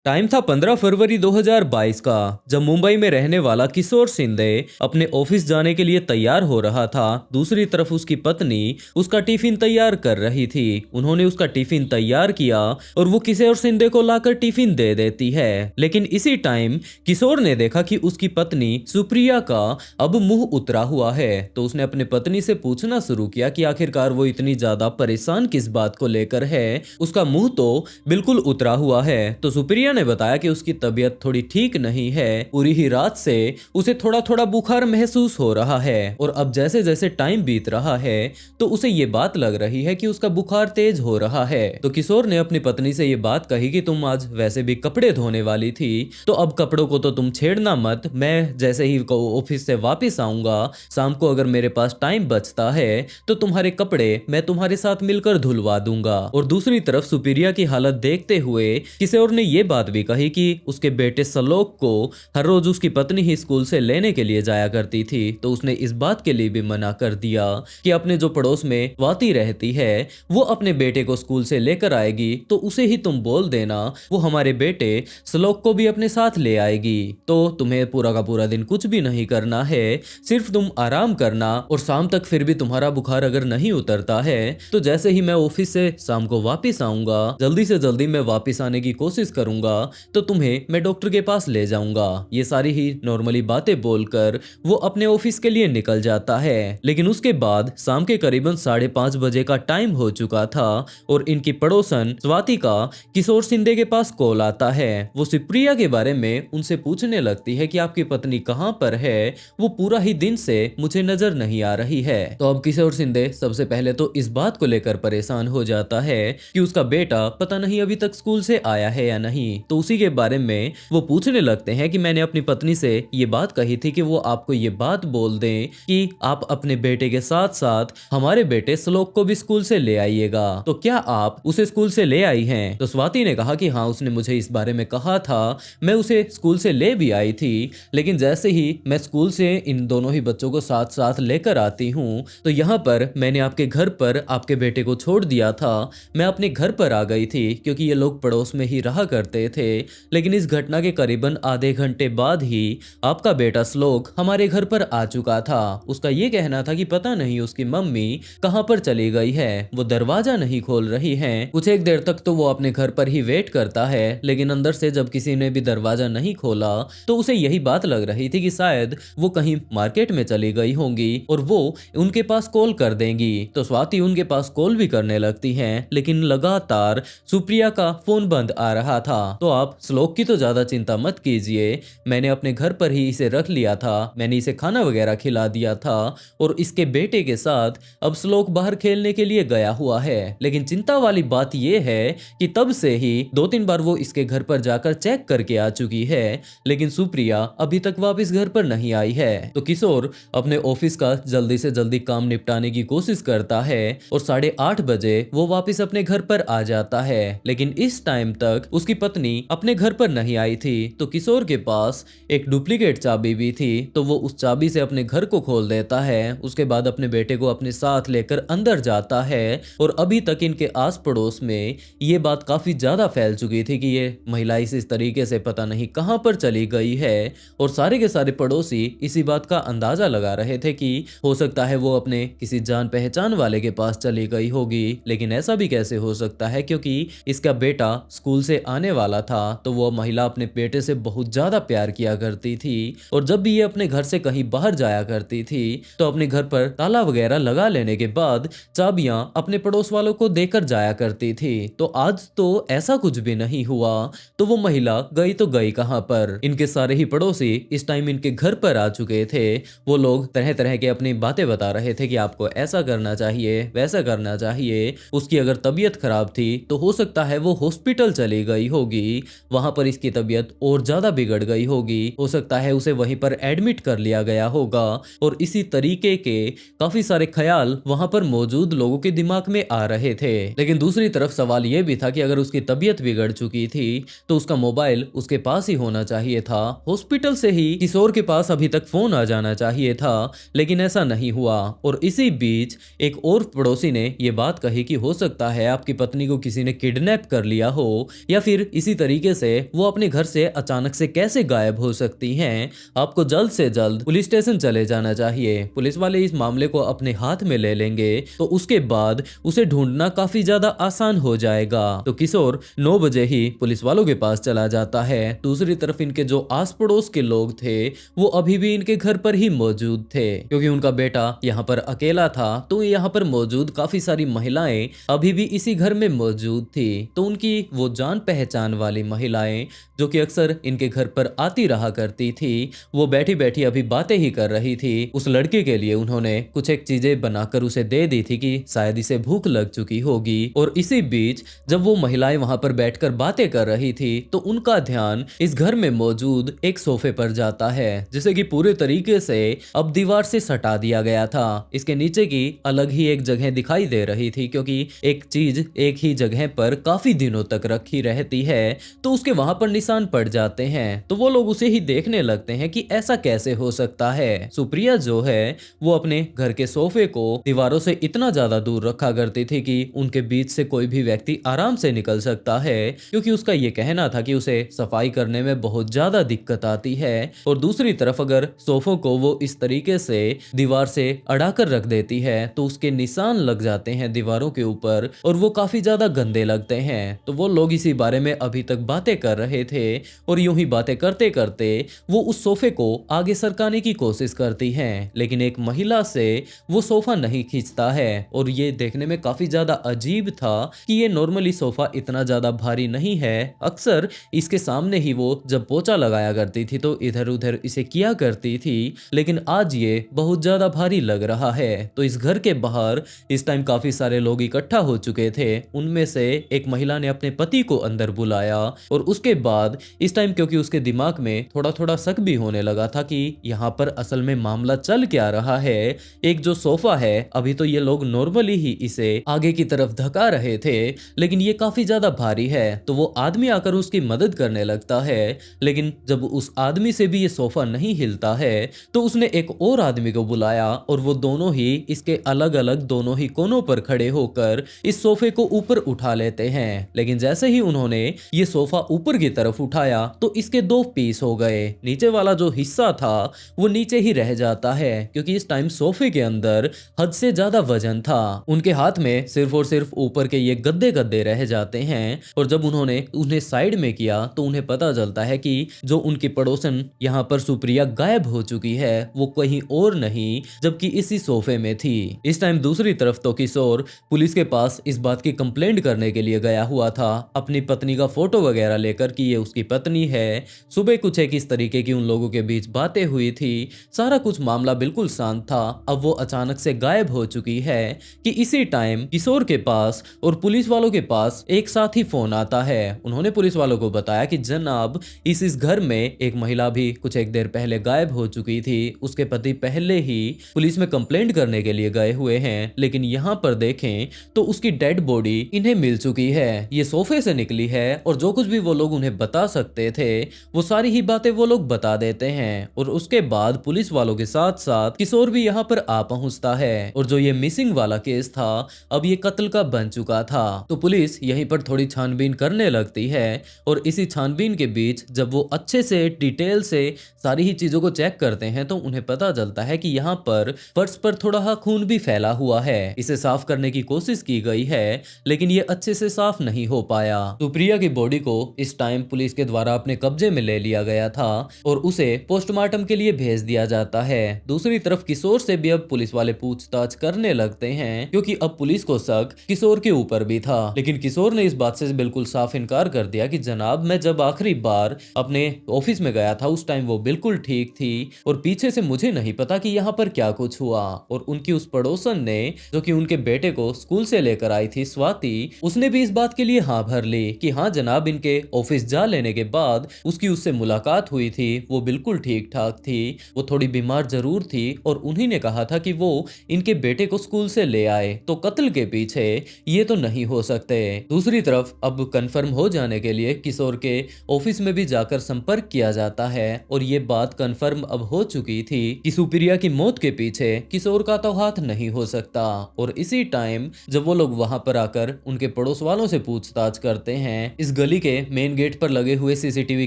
Time था 15 फरवरी 2022 का, जब मुंबई में रहने वाला किशोर शिंदे अपने ऑफिस जाने के लिए तैयार हो रहा था। दूसरी तरफ उसकी पत्नी उसका टिफिन तैयार कर रही थी। उन्होंने उसका टिफिन तैयार किया और वो किशोर शिंदे को लाकर टिफिन दे देती है। लेकिन इसी टाइम किशोर ने देखा कि उसकी पत्नी सुप्रिया का अब मुंह उतरा हुआ है। तो उसने अपने पत्नी से पूछना शुरू किया कि आखिरकार वो इतनी ज्यादा परेशान किस बात को लेकर है। उसका मुंह तो बिल्कुल उतरा हुआ है। तो सुप्रिया ने बताया कि उसकी तबीयत थोड़ी ठीक नहीं है। पूरी ही रात से उसे थोड़ा थोड़ा बुखार महसूस हो रहा है और अब जैसे जैसे टाइम बीत रहा है तो उसे ये बात लग रही है कि उसका बुखार तेज हो रहा है। तो किशोर ने अपनी पत्नी से ये बात कही कि तुम आज वैसे भी कपड़े धोने वाली थी, तो अब कपड़ों को तो तुम छेड़ना मत। मैं जैसे ही ऑफिस से वापस आऊंगा शाम को, अगर मेरे पास टाइम बचता है तो तुम्हारे कपड़े मैं तुम्हारे साथ मिलकर धुलवा दूंगा। और दूसरी तरफ सुप्रिया की हालत देखते हुए किशोर ने ये बात भी कही कि उसके बेटे सलोक को हर रोज उसकी पत्नी ही स्कूल से लेने के लिए जाया करती थी। तो उसने इस बात के लिए भी मना कर दिया कि अपने जो पड़ोस में स्वाति रहती है वो अपने बेटे को स्कूल से लेकर आएगी, तो उसे ही तुम बोल देना वो हमारे बेटे सलोक को भी अपने साथ ले आएगी। तो तुम्हें पूरा का पूरा दिन कुछ भी नहीं करना है, सिर्फ तुम आराम करना। और शाम तक फिर भी तुम्हारा बुखार अगर नहीं उतरता है तो जैसे ही मैं ऑफिस से शाम को वापस आऊंगा, जल्दी से जल्दी मैं वापस आने की कोशिश करूंगा, तो तुम्हें मैं डॉक्टर के पास ले जाऊंगा। ये सारी ही नॉर्मली बातें बोलकर वो अपने ऑफिस के लिए निकल जाता है। लेकिन उसके बाद शाम के करीबन 5:30 बजे का टाइम हो चुका था और इनकी पड़ोसन स्वाति का किशोर शिंदे के पास कॉल आता है। वो सुप्रिया के बारे में उनसे पूछने लगती है कि आपकी पत्नी कहाँ पर है, वो पूरा ही दिन से मुझे नजर नहीं आ रही है। तो अब किशोर शिंदे सबसे पहले तो इस बात को लेकर परेशान हो जाता है कि उसका बेटा पता नहीं अभी तक स्कूल से आया है या नहीं। तो उसी के बारे में वो पूछने लगते हैं कि मैंने अपनी पत्नी से ये बात कही थी कि वो आपको ये बात बोल दें कि आप अपने बेटे के साथ साथ हमारे बेटे श्लोक को भी स्कूल से ले आइएगा। तो क्या आप उसे स्कूल से ले आई हैं? तो स्वाति ने कहा कि हाँ, उसने मुझे इस बारे में कहा था, मैं उसे स्कूल से ले भी आई थी। लेकिन जैसे ही मैं स्कूल से इन दोनों ही बच्चों को साथ साथ लेकर आती हूँ तो यहाँ पर मैंने आपके घर पर आपके बेटे को छोड़ दिया था। मैं अपने घर पर आ गई थी क्योंकि ये लोग पड़ोस में ही रहा करते थे। लेकिन इस घटना के करीबन आधे घंटे बाद ही आपका बेटा श्लोक हमारे घर पर आ चुका था। उसका ये कहना था कि पता नहीं उसकी मम्मी कहां पर चली गई है, वो दरवाजा नहीं खोल रही है। कुछ एक देर तक तो वो अपने घर पर ही वेट करता है, लेकिन अंदर से जब किसी ने भी दरवाजा नहीं खोला तो उसे यही बात लग रही थी कि शायद वो कहीं मार्केट में चली गई होंगी और वो उनके पास कॉल कर देंगी। तो स्वाति उनके पास कॉल भी करने लगती है, लेकिन लगातार सुप्रिया का फोन बंद आ रहा था। तो आप श्लोक की तो ज्यादा चिंता मत कीजिए, मैंने अपने घर पर ही इसे रख लिया था, मैंने इसे खाना वगैरह खिला दिया था और इसके बेटे के साथ अब श्लोक बाहर खेलने के लिए गया हुआ है। लेकिन चिंता वाली बात यह है कि तब से ही 2-3 बार वो इसके घर पर जाकर चेक करके आ चुकी है, लेकिन सुप्रिया अभी तक वापस घर पर नहीं आई है। तो किशोर अपने ऑफिस का जल्दी से जल्दी काम निपटाने की कोशिश करता है और 8:30 बजे वो वापस अपने घर पर आ जाता है। लेकिन इस टाइम तक उसकी पत्नी अपने घर पर नहीं आई थी। तो किशोर के पास एक डुप्लीकेट चाबी भी थी, तो वो उस चाबी से अपने घर को खोल देता है। उसके बाद अपने बेटे को अपने साथ लेकर अंदर जाता है और अभी तक इनके आस पड़ोस में ये बात काफी ज्यादा फैल चुकी थी कि ये महिला इस तरीके से पता नहीं कहां पर चली गई है और सारे के सारे पड़ोसी इसी बात का अंदाजा लगा रहे थे कि हो सकता है वो अपने किसी जान पहचान वाले के पास चली गई होगी। लेकिन ऐसा भी कैसे हो सकता है, क्योंकि इसका बेटा स्कूल से आने वाला था तो वो महिला अपने बेटे से बहुत ज्यादा प्यार किया करती थी और जब भी ये अपने घर से कहीं बाहर जाया करती थी तो अपने घर पर ताला वगैरह लगा लेने के बाद चाबियां अपने पड़ोस वालों को देकर जाया करती थी। तो आज तो ऐसा कुछ भी नहीं हुआ, तो वो महिला गई तो गई कहां पर। इनके सारे ही पड़ोसी इस टाइम इनके घर पर आ चुके थे। वो लोग तरह तरह के अपनी बातें बता रहे थे कि आपको ऐसा करना चाहिए, वैसा करना चाहिए। उसकी अगर तबीयत खराब थी तो हो सकता है वो हॉस्पिटल चली गई होगी, वहां पर इसकी तबीयत और ज्यादा बिगड़ गई होगी, हो सकता है उसे वहीं पर एडमिट कर लिया गया होगा। और इसी तरीके के काफी सारे ख्याल वहां पर मौजूद लोगों के दिमाग में आ रहे थे। लेकिन दूसरी तरफ सवाल यह भी था कि अगर उसकी तबीयत बिगड़ चुकी थी तो उसका मोबाइल उसके पास ही होना चाहिए था। हॉस्पिटल से ही किशोर के पास अभी तक फोन आ जाना चाहिए था, लेकिन ऐसा नहीं हुआ। और इसी बीच एक और पड़ोसी ने यह बात कही कि हो सकता है आपकी पत्नी को किसी ने किडनैप कर लिया हो या फिर इसी किसी तरीके से वो अपने घर से अचानक से कैसे गायब हो सकती हैं। आपको जल्द से जल्द पुलिस स्टेशन चले जाना चाहिए। पुलिस वाले इस मामले को अपने हाथ में ले लेंगे तो उसके बाद उसे ढूंढना काफी ज्यादा आसान हो जाएगा। तो किशोर 9 बजे ही पुलिस वालों के पास चला जाता है। दूसरी तरफ इनके जो आस पड़ोस के लोग थे वो अभी भी इनके घर पर ही मौजूद थे, क्योंकि उनका बेटा यहाँ पर अकेला था। तो यहाँ पर मौजूद काफी सारी महिलाएं अभी भी इसी घर में मौजूद थी। तो उनकी वो जान पहचान वाली महिलाएं जो कि अक्सर इनके घर पर आती रहा करती थी, वो बैठी बैठी अभी बातें ही कर रही थी। उस लड़के के लिए उन्होंने कुछ एक चीजें बनाकर उसे दे दी थी कि शायद इसे भूख लग चुकी होगी। और इसी बीच जब वो महिलाएं वहां पर बैठकर बातें कर रही थी तो उनका ध्यान इस घर में मौजूद एक सोफे पर जाता है, जिसे कि पूरे तरीके से अब दीवार से सटा दिया गया था। इसके नीचे की अलग ही एक जगह दिखाई दे रही थी, क्योंकि एक चीज एक ही जगह पर काफी दिनों तक रखी रहती है तो उसके वहां पर निशान पड़ जाते हैं। तो वो लोग उसे ही देखने लगते हैं कि ऐसा कैसे हो सकता है। सुप्रिया जो है वो अपने घर के सोफे को दीवारों से इतना ज्यादा दूर रखा करती थी कि उनके बीच से कोई भी व्यक्ति आराम से निकल सकता है, क्योंकि उसका ये कहना था कि उसे सफाई करने में बहुत ज्यादा दिक्कत आती है। और दूसरी तरफ अगर सोफों को वो इस तरीके से दीवार से अड़ाकर रख देती है तो उसके निशान लग जाते हैं दीवारों के ऊपर और वो काफी ज्यादा गंदे लगते हैं। तो वो लोग इसी बारे में अभी तक बातें कर रहे थे और यूं ही बातें करते करते वो उस सोफे को आगे सरकाने की कोशिश करती हैं, लेकिन एक महिला से वो सोफा नहीं खींचता है। और ये देखने में काफी ज्यादा अजीब था कि ये नॉर्मली सोफा इतना ज्यादा भारी नहीं है। अक्सर इसके सामने ही वो जब पोछा लगाया करती थी तो इधर उधर इसे किया करती थी, लेकिन आज ये बहुत ज्यादा भारी लग रहा है। तो इस घर के बाहर इस टाइम काफी सारे लोग इकट्ठा हो चुके थे। उनमें से एक महिला ने अपने पति को अंदर बुलाया और उसके बाद इस टाइम क्योंकि उसके दिमाग में थोड़ा थोड़ा शक भी होने लगा था कि यहाँ पर असल में मामला चल क्या रहा है। एक जो सोफा है अभी तो ये लोग नॉर्मली ही इसे आगे की तरफ धका रहे थे, लेकिन ये काफी ज्यादा भारी है। तो वो आदमी आकर उसकी मदद करने लगता है, लेकिन जब उस आदमी से भी ये सोफा नहीं हिलता है तो उसने एक और आदमी को बुलाया और वो दोनों ही इसके अलग अलग दोनों ही कोनों पर खड़े होकर इस सोफे को ऊपर उठा लेते हैं। लेकिन जैसे ही उन्होंने ये सोफा ऊपर की तरफ उठाया तो इसके 2 पीस हो गए। नीचे वाला जो हिस्सा था वो नीचे ही रह जाता है, क्योंकि इस टाइम सोफे के अंदर हद से ज्यादा वजन था। उनके हाथ में सिर्फ और सिर्फ ऊपर के ये गद्दे गद्दे रह जाते हैं। और जब उन्होंने उन्हें साइड में किया तो उन्हें पता चलता है कि जो उनकी पड़ोसन यहाँ पर सुप्रिया गायब हो चुकी है वो कहीं और नहीं जबकि इसी सोफे में थी। इस टाइम दूसरी तरफ तो किशोर पुलिस के पास इस बात की कंप्लेंट करने के लिए गया हुआ था, अपनी पत्नी का फोटो वगैरह लेकर कि ये उसकी पत्नी है। सुबह कुछ एक इस तरीके की उन लोगों के बीच बातें हुई थी, सारा कुछ मामला बिल्कुल शांत था। अब वो अचानक से गायब हो चुकी है कि इसी टाइम किशोर के पास और पुलिस वालों के पास एक साथ ही फोन आता है। उन्होंने पुलिस वालों को बताया कि जनाब इस घर में एक महिला भी कुछ एक देर पहले गायब हो चुकी थी। उसके पति पहले ही पुलिस में कंप्लेंट करने के लिए गए हुए हैं, लेकिन यहाँ पर देखें तो उसकी डेड बॉडी इन्हें मिल चुकी है, ये सोफे से निकली है। और जो कुछ भी वो लोग उन्हें बता सकते थे वो सारी ही बातें वो लोग बता देते हैं। और उसके बाद पुलिस वालों के साथ साथ किशोर भी यहाँ पर आ पहुंचता है। और जो ये मिसिंग वाला केस था अब ये कत्ल का बन चुका था। तो पुलिस यहीं पर थोड़ी छानबीन करने लगती है और इसी छानबीन के बीच जब वो अच्छे से डिटेल से सारी ही चीजों को चेक करते हैं तो उन्हें पता चलता है कि यहाँ पर फर्श पर थोड़ा खून भी फैला हुआ है। इसे साफ करने की कोशिश की गई है लेकिन ये अच्छे से साफ नहीं हो पाया। सुप्रिया की बॉडी को इस टाइम पुलिस के द्वारा अपने कब्जे में ले लिया गया था और उसे पोस्टमार्टम के लिए भेज दिया जाता है। दूसरी तरफ किशोर से भी अब पुलिस वाले पूछताछ करने लगते हैं, क्योंकि अब पुलिस को शक किशोर के ऊपर भी था। लेकिन किशोर ने इस बात से बिल्कुल साफ इनकार कर दिया कि जनाब मैं जब आखिरी बार अपने ऑफिस में गया था उस टाइम वो बिल्कुल ठीक थी और पीछे से मुझे नहीं पता कि यहाँ पर क्या कुछ हुआ। और उनकी उस पड़ोसन ने जो कि उनके बेटे को स्कूल से लेकर आई थी स्वाति, उसने भी इस बात के लिए हाँ भर ली कि हाँ जनाब इनके ऑफिस जा लेने के बाद उसकी उससे मुलाकात हुई थी, वो बिल्कुल ठीक ठाक थी, वो थोड़ी बीमार जरूर थी और उन्हीं ने कहा था कि वो इनके बेटे को स्कूल से ले आए। तो कत्ल के पीछे ये तो नहीं हो सकते। दूसरी तरफ अब कंफर्म हो जाने के लिए किशोर के ऑफिस में भी जाकर संपर्क किया जाता है और ये बात कंफर्म अब हो चुकी थी कि सुप्रिया की मौत के पीछे किशोर का तो हाथ नहीं हो सकता। और इसी टाइम जब वो लोग वहां पर आकर उनके पड़ोस वालों से पूछताछ करते हैं, इस गली के मेन गेट पर लगे हुए सीसीटीवी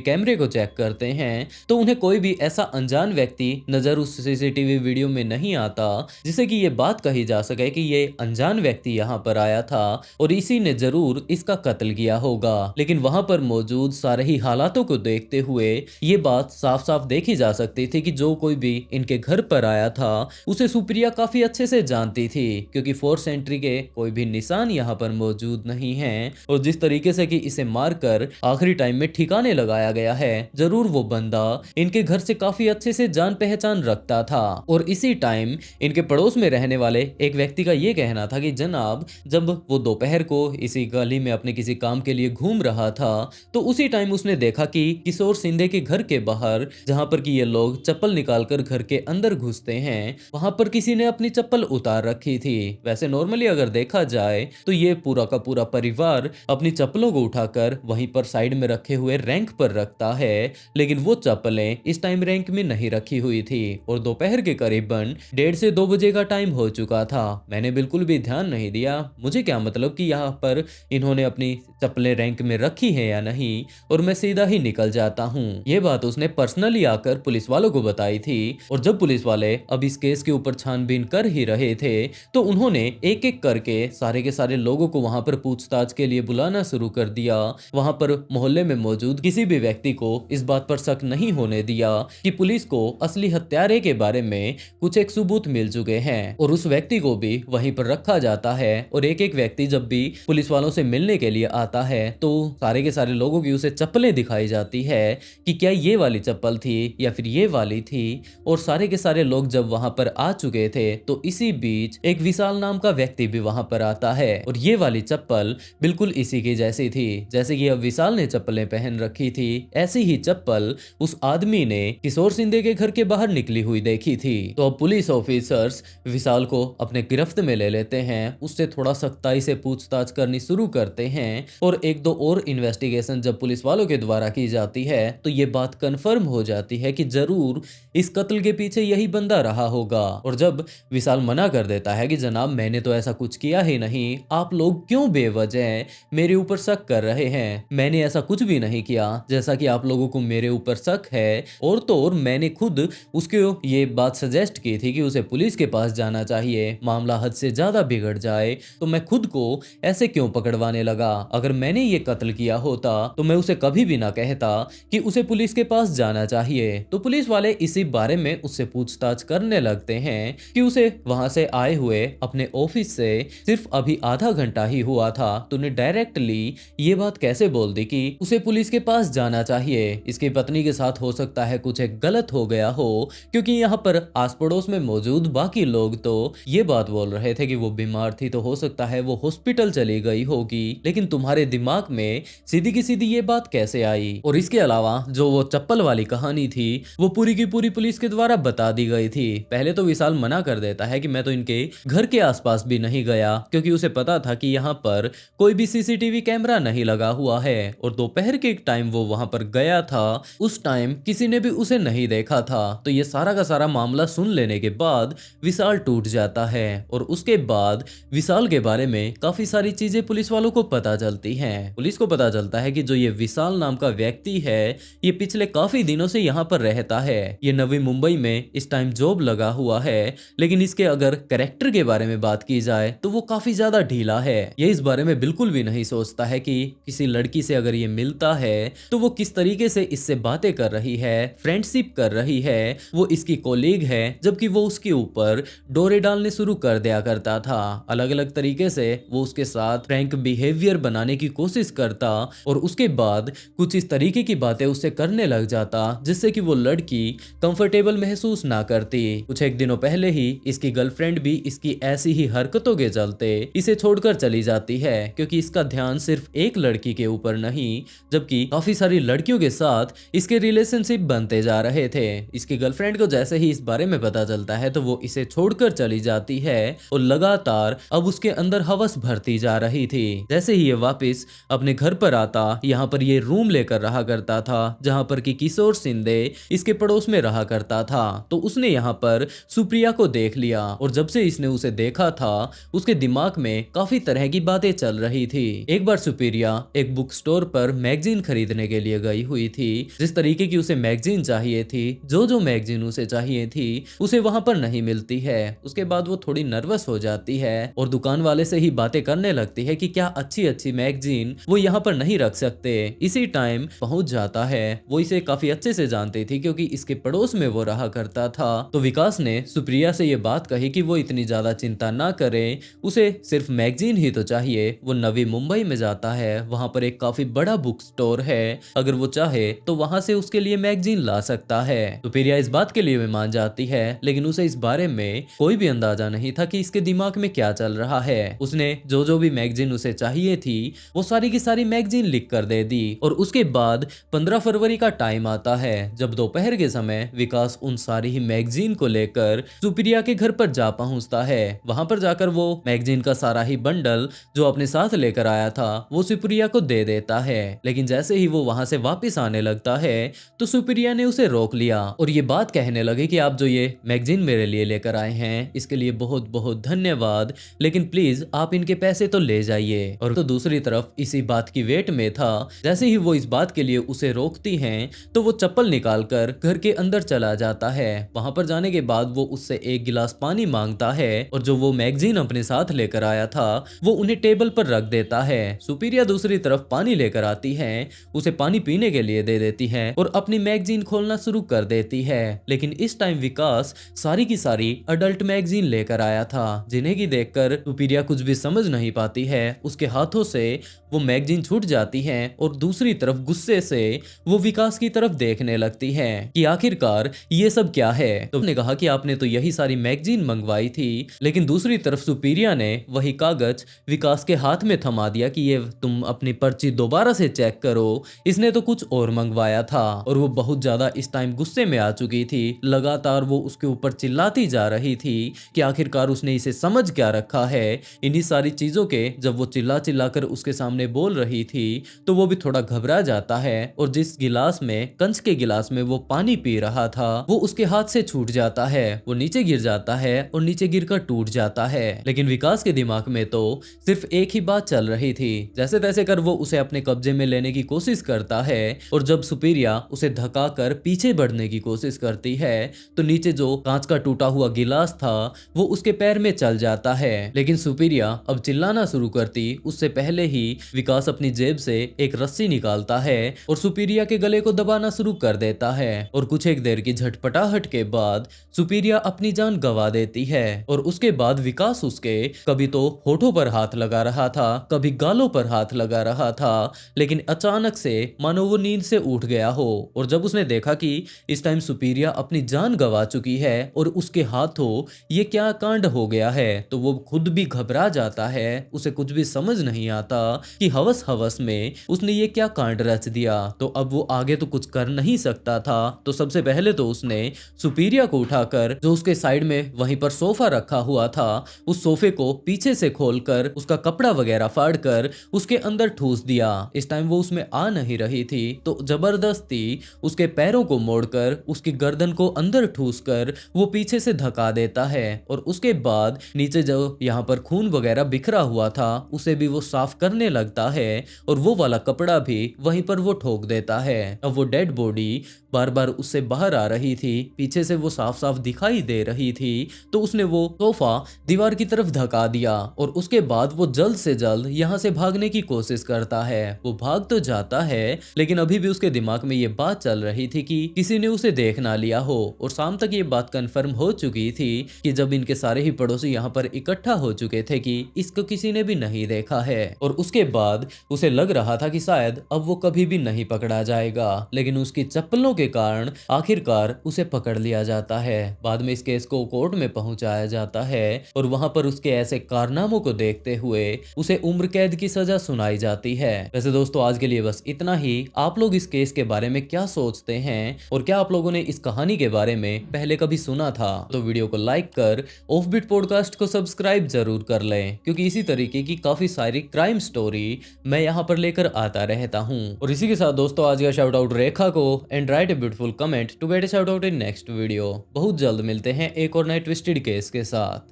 कैमरे को चेक करते हैं तो उन्हें कोई भी ऐसा अनजान व्यक्ति नजर उस सीसीटीवी वीडियो में नहीं आता जिससे कि ये बात कही जा सके कि ये अनजान व्यक्ति यहाँ पर आया था और इसी ने जरूर इसका कत्ल किया होगा। लेकिन वहां पर मौजूद सारे ही हालातों को देखते हुए ये बात साफ साफ देखी जा सकती थी कि जो कोई भी इनके घर पर आया था उसे सुप्रिया काफी अच्छे से जानती थी, क्योंकि फोर्स एंट्री के कोई भी निशान यहाँ पर मौजूद नहीं है और जिस तरीके से कि इसे मारकर आखिरी टाइम में ठिकाने लगाया गया है, जरूर वो बंदा इनके घर से काफी अच्छे से जान पहचान रखता था। और इसी टाइम इनके पड़ोस में रहने वाले एक व्यक्ति का ये कहना था कि जनाब, जब वो दोपहर को इसी गली में अपने किसी काम के लिए घूम रहा था तो उसी टाइम उसने देखा कि किशोर शिंदे के घर के बाहर, जहां पर कि ये लोग चप्पल निकालकर घर के अंदर घुसते हैं, वहां पर किसी ने अपनी चप्पल उतार रखी थी। वैसे नॉर्मली अगर देखा जाए तो ये पूरा का पूरा परिवार अपनी चप्पलों को उठाकर वहीं पर साइड में रखे हुए रैंक पर रखता है, लेकिन वो चप्पलें इस टाइम रैंक में नहीं रखी हुई थी और दोपहर के करीबन 1:30 से 2 बजे का टाइम हो चुका था। मैंने बिल्कुल भी ध्यान नहीं दिया, मुझे क्या मतलब कि यहाँ पर इन्होंने अपनी चप्पलें रैंक में रखी है या नहीं, और मैं सीधा ही निकल जाता हूँ। ये बात उसने पर्सनली आकर पुलिस वालों को बताई थी और जब पुलिस वाले अब इस केस के ऊपर छानबीन कर ही रहे थे तो उन्होंने एक एक करके सारे के सारे लोगों को वहां पर पूछताछ के लिए बुलाना शुरू कर दिया। वहां पर मोहल्ले में मौजूद किसी भी व्यक्ति को इस बात पर शक नहीं होने दिया कि पुलिस को असली हत्यारे के बारे में कुछ एक सबूत मिल चुके हैं और उस व्यक्ति को भी वहीं पर रखा जाता है। और एक एक व्यक्ति जब भी पुलिस वालों से मिलने के लिए आता है तो सारे के सारे लोगों की उसे चप्पलें दिखाई जाती है कि क्या ये वाली चप्पल थी या फिर ये वाली थी। और सारे के सारे लोग जब वहां पर आ चुके थे तो इसी बीच एक विशाल नाम का व्यक्ति भी वहां पर आता है और ये वाली चप्पल बिल्कुल इसी की जैसी थी जैसे कि अब विशाल ने चप्पलें पहन रखी थी। ऐसी ही चप्पल उस आदमी ने किशोर शिंदे के घर के बाहर निकली हुई देखी थी। तो अब पुलिस ऑफिसर्स विशाल को अपने गिरफ्त में ले लेते हैं, उससे थोड़ा सख्ताई से पूछताछ करनी शुरू करते हैं और एक दो और इन्वेस्टिगेशन जब पुलिस वालों के द्वारा की जाती है तो ये बात कंफर्म हो जाती है कि जरूर इस कत्ल के पीछे यही बंदा रहा होगा। और जब विशाल मना कर देता है कि जनाब मैंने तो ऐसा कुछ किया ही नहीं, आप लोग क्यों बेवजह मेरे ऊपर शक कर रहे हैं, मैंने ऐसा कुछ भी नहीं किया जैसा कि आप लोगों को मेरे ऊपर शक है। और तो और मैंने खुद उसको ये बात सजेस्ट की थी कि उसे पुलिस के पास जाना चाहिए, मामला हद से ज्यादा बिगड़ जाए तो मैं खुद को ऐसे क्यों पकड़वाने लगा। अगर मैंने ये कत्ल किया होता तो मैं उसे कभी भी ना कहता कि उसे पुलिस के पास जाना चाहिए। तो पुलिस वाले इसी बारे में उससे पूछताछ करने लगते हैं कि उसे वहां से आए हुए अपने ऑफिस से सिर्फ अभी आधा घंटा ही हुआ था, तूने डायरेक्टली ये बात कैसे बोल दी कि उसे पुलिस के पास जाना चाहिए। इसकी पत्नी के साथ हो सकता है कुछ एक गलत हो गया हो, क्योंकि यहाँ पर आस पड़ोस में मौजूद बाकी लोग तो ये बात बोल रहे थे कि वो बीमार थी तो हो सकता है वो हॉस्पिटल चली गई होगी, लेकिन तुम्हारे दिमाग में सीधी की सीधी ये बात कैसे आई। और इसके अलावा जो वो चप्पल वाली कहानी थी वो पूरी की पूरी पुलिस के द्वारा बता दी गई थी। पहले तो विशाल मना कर देता है कि मैं तो इनके घर के आसपास भी नहीं गया, क्योंकि उसे पता था कि यहाँ पर कोई भी सीसीटीवी कैमरा नहीं लगा हुआ है और दोपहर के टाइम वो वहां पर गया था उस टाइम किसी ने भी उसे नहीं देखा था। तो ये सारा का सारा मामला सुन लेने के बाद विशाल टूट जाता है और उसके बाद विशाल के बारे में काफी सारी चीजें पुलिस वालों को पता चलती हैं। पुलिस को पता चलता है कि जो ये विशाल नाम का व्यक्ति है ये पिछले काफी दिनों से यहाँ पर रहता है, ये नवी मुंबई में इस टाइम जॉब लगा हुआ है, लेकिन इसके अगर कैरेक्टर के बारे में बात की जाए तो वो काफी ज्यादा ढीला है। ये इस बारे में बिल्कुल भी नहीं सोचता है कि किसी लड़की से अगर ये मिलता है तो वो किस तरीके से इससे बातें कर रही है, फ्रेंडशिप कर रही है, वो इसकी कोलीग है, जबकि वो उसके ऊपर डोरे डालने शुरू कर दिया करता था। अलग अलग तरीके से वो उसके साथ फ्रैंक बिहेवियर बनाने की कोशिश करता और उसके बाद कुछ इस तरीके की बातें उससे करने लग जाता जिससे कि वो लड़की कंफर्टेबल महसूस ना करती। कुछ एक दिनों पहले ही इसकी गर्लफ्रेंड भी इसकी ऐसी ही हरकतों के चलते इसे छोड़कर चली जाती है, क्योंकि इसका ध्यान सिर्फ एक लड़की के ऊपर नहीं जबकि काफी सारी लड़कियों के साथ इसके रिलेशनशिप बनते जा रहे थे। इसकी गर्लफ्रेंड को जैसे ही इस बारे में पता चलता है तो वो इसे छोड़कर चली जाती है और लगातार अब उसके अंदर हवस भरती जा रही थी। जैसे ही ये वापस अपने घर पर आता, यहाँ पर ये रूम लेकर रहा करता था जहाँ पर कि किशोर शिंदे इसके पड़ोस में रहा करता था। तो उसने यहाँ पर सुप्रिया को देख लिया और जब से इसने उसे देखा था उसके दिमाग में काफी तरह की बातें चल रही थी। एक बार सुप्रिया एक बुक स्टोर पर मैगजीन खरीदने के लिए गई हुई थी। जिस तरीके की उसे मैगजीन चाहिए थी, जो मैगजीन उसे चाहिए थी, उसे वहां पर नहीं मिलती है। उसके बाद वो थोड़ी नर्वस हो जाती है और दुकान वाले से ही बातें करने लगती है कि क्या अच्छी अच्छी मैगजीन वो यहाँ पर नहीं रख सकते। इसी टाइम पहुंच जाता है। वो इसे काफी अच्छे से जानती थी क्योंकि इसके पड़ोस में वो रहा करता था। तो विकास ने सुप्रिया से ये बात कही कि वो इतनी ज्यादा चिंता ना करे, उसे सिर्फ मैगजीन ही तो चाहिए। वो नवी मुंबई में जाता है, वहां पर एक काफी बड़ा बुक स्टोर है, अगर वो चाहे तो वहां से उसके लिए मैगजीन ला सकता है। सुप्रिया इस बात के लिए भी मान जाती है, लेकिन उसे इस बारे में कोई भी अंदाजा नहीं था कि इसके दिमाग में क्या चल रहा है। उसने जो भी मैगजीन उसे चाहिए थी वो सारी की सारी मैगजीन लिख कर दे दी। और उसके बाद 15 फरवरी का टाइम आता है, जब दोपहर के समय विकास उन सारी ही मैगजीन को लेकर सुप्रिया के घर पर जा पहुंचता है। वहां पर जाकर वो मैगजीन का सारा ही बंडल जो अपने साथ लेकर आया था वो सुप्रिया को दे देता है। लेकिन जैसे ही वो वहां से वापस आने लगता है तो सुप्रिया ने उसे रोक लिया और ये बात कहने लगे कि आप जो ये मैगजीन मेरे लिए लेकर आए हैं इसके लिए बहुत बहुत धन्यवाद, लेकिन प्लीज आप इनके पैसे तो ले जाइए। और तो दूसरी तरफ इसी बात की वेट में था, जैसे ही वो इस बात के लिए उसे रोकती हैं तो वो चप्पल निकालकर घर के अंदर चला जाता है। वहां पर जाने के बाद वो उससे एक गिलास पानी मांगता है और जो वो मैगजीन अपने साथ लेकर आया था वो उन्हें टेबल पर रख देता है। सुप्रिया दूसरी तरफ पानी लेकर आती है, उसे पानी पीने के लिए दे देती है और अपनी मैगजीन खोलना शुरू कर देती है। लेकिन इस टाइम विकास सारी की सारी अडल्ट मैगजीन लेकर आया था, जिन्हें की देखकर सुप्रिया कुछ भी समझ नहीं पाती है। उसके हाथों से वो मैगजीन छूट जाती है और दूसरी तरफ गुस्से से वो विकास की तरफ देखने लगती है कि आखिरकार ये सब क्या है। तो उसने कहा कि आपने तो यही सारी मैगजीन मंगवाई थी, लेकिन दूसरी तरफ सुप्रिया ने वही कागज विकास के हाथ में थमा दिया कि ये तुम अपनी पर्ची दोबारा से चेक करो, इसने तो कुछ और मंगवाया था। और वो बहुत ज्यादा इस टाइम गुस्से में आ चुकी थी। लगातार वो उसके ऊपर चिल्लाती जा रही थी कि आखिरकार उसने इसे समझ क्या रखा है। इन्हीं सारी चीजों के जब वो चिल्ला चिल्ला कर उसके सामने बोल रही थी तो वो भी थोड़ा घबरा जाता है और जिस गिलास में, कंच के गिलास में वो पानी पी रहा था वो उसके हाथ से छूट जाता है। वो नीचे गिर जाता है और नीचे गिरकर टूट जाता है। लेकिन विकास के दिमाग में तो सिर्फ एक ही बात चल रही थी। जैसे तैसे कर वो उसे अपने कब्जे में लेने की कोशिश करता है और जब सुप्रिया उसे धक्का कर पीछे बढ़ने की कोशिश करती है तो नीचे जो कांच का टूटा हुआ गिलास था वो उसके पैर में चल जाता है। लेकिन सुप्रिया अब चिल्लाना शुरू करती उससे पहले ही विकास अपनी जेब से एक रस्सी निकालता है और सुप्रिया के गले को दबाना शुरू कर देता है। और कुछ एक देर की झटपटाहट के बाद सुप्रिया अपनी जान गंवा देती है। और उसके बाद विकास उसके कभी तो होठों पर हाथ लगा रहा था, कभी गालों पर हाथ लगा रहा था, लेकिन अचानक से मानो वो नींद से उठ गया हो। और जब उसने देखा कि इस टाइम सुप्रिया अपनी जान गंवा चुकी है और उसके हाथों ये क्या कांड हो गया है तो वो खुद भी घबरा जाता है। उसे कुछ भी समझ नहीं आता कि हवस हवस में उसने ये क्या कांड रच दिया। तो अब वो आगे तो कुछ कर नहीं सकता था। तो सबसे पहले तो उसने सुप्रिया को उठाकर जो उसके साइड में वहीं पर सोफा रखा हुआ था उस सोफे को पीछे से खोलकर उसका कपड़ा वगैरह फाड़कर उसके अंदर ठूस दिया। इस टाइम वो उसमें आ नहीं रही थी तो जबरदस्ती उसके पैरों को मोड़कर उसकी गर्दन को अंदर ठूसकर वो पीछे से धक्का देता है। और उसके बाद नीचे जो यहाँ पर खून वगैरह बिखरा हुआ था उसे भी वो साफ करने लगता है और वो वाला कपड़ा भी वहीं पर वो ठोक देता है। अब वो डेड बॉडी बार बार उससे बाहर आ रही थी, पीछे से वो साफ साफ दिखाई दे रही थी। तो उसने वो सोफा दीवार की तरफ धक्का दिया और उसके बाद वो जल्द से जल्द यहाँ से भागने की कोशिश करता है। वो भाग तो जाता है लेकिन अभी भी उसके दिमाग में ये बात चल रही थी कि किसी ने उसे देख ना लिया हो। और शाम तक ये बात कंफर्म हो चुकी थी कि जब इनके सारे ही पड़ोसी यहाँ पर इकट्ठा हो चुके थे कि इसको किसी ने भी नहीं देखा है। और उसके बाद उसे लग रहा था कि शायद अब वो कभी भी नहीं पकड़ा जाएगा, लेकिन उसकी चप्पलों के कारण आखिरकार उसे पकड़ लिया जाता है। बाद में इस केस को कोर्ट में पहुंचाया जाता है और वहां पर उसके ऐसे कारनामों को देखते हुए उसे उम्र कैद की सजा सुनाई जाती है। वैसे दोस्तों आज के लिए बस इतना ही। आप लोग इस केस के बारे में क्या सोचते हैं और क्या आप लोगों ने इस कहानी के बारे में पहले कभी सुना था? तो वीडियो को लाइक कर ऑफबीट पॉडकास्ट को सब्सक्राइब जरूर कर लें, क्योंकि इसी तरीके की काफी सारी क्राइम स्टोरी मैं यहाँ पर लेकर आता रहता हूँ। और इसी के साथ दोस्तों आज का शाउट आउट रेखा को and write a beautiful comment to get a shout out in next video. बहुत जल्द मिलते हैं एक और नए ट्विस्टेड केस के साथ।